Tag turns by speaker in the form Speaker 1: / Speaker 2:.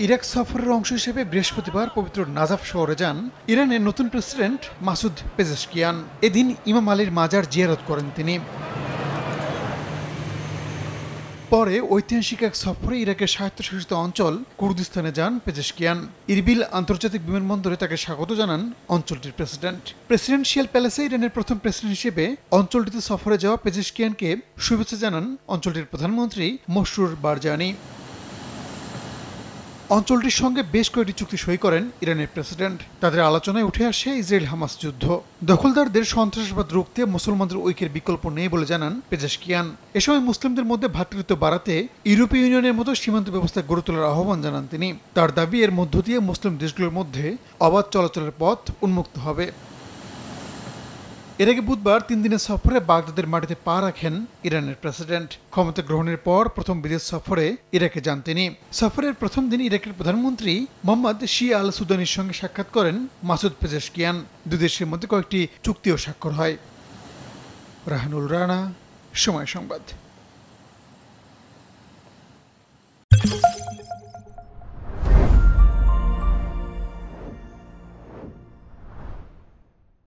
Speaker 1: Iraq সফরের অংশ হিসেবে বৃহস্পতিবার পবিত্র নাজাফ শহরে যান ইরানের নতুন প্রেসিডেন্ট মাসুদ পেজেশকিয়ান। এদিন ইমাম আলীর মাজার জিয়ারত করেন তিনি। পরে ঐতিহাসিক এক সফরে ইরাকের স্বায়ত্তশাসিত অঞ্চল কুর্দিস্তানে যান পেজেশকিয়ান। ইরবিল আন্তর্জাতিক বিমানবন্দরে তাকে স্বাগত জানান অঞ্চলটির প্রেসিডেন্ট। প্রেসিডেন্সিয়াল প্যালেসে ইরানের প্রথম প্রেসিডেন্ট হিসেবে অঞ্চলটিতে সফরে যাওয়া পেজেশকিয়ানকে শুভেচ্ছা জানান অঞ্চলটির প্রধানমন্ত্রী মসরুর বারজানি। অঞ্চলটির সঙ্গে বেশ কয়েকটি চুক্তি সই করেন ইরানের প্রেসিডেন্ট। তাদের আলোচনায় উঠে আসে ইসরায়েল হামাস যুদ্ধ। দখলদারদের সন্ত্রাসবাদ রুখতে মুসলমানদের ঐক্যের বিকল্প নেই বলে জানান পেজেশকিয়ান। এ সময় মুসলিমদের মধ্যে ভ্রাতৃত্ব বাড়াতে ইউরোপীয় ইউনিয়নের মতো সীমান্ত ব্যবস্থা গড়ে তোলার আহ্বান জানান তিনি। তার দাবি, এর মধ্য দিয়ে মুসলিম দেশগুলোর মধ্যে অবাধ চলাচলের পথ উন্মুক্ত হবে। এর আগে বুধবার 3 দিনের সফরে বাগদাদের মাটিতে পা রাখেন ইরানের প্রেসিডেন্ট। ক্ষমতা গ্রহণের পর প্রথম বিদেশ সফরে ইরাকে যান তিনি। সফরের প্রথম দিন ইরাকের প্রধানমন্ত্রী মোহাম্মদ শিয়া আল সুদানির সঙ্গে সাক্ষাৎ করেন মাসুদ পেজেশকিয়ান। দুই দেশের মধ্যে কয়েকটি চুক্তিও স্বাক্ষর হয়। রাহানুল রানা, সময় সংবাদ।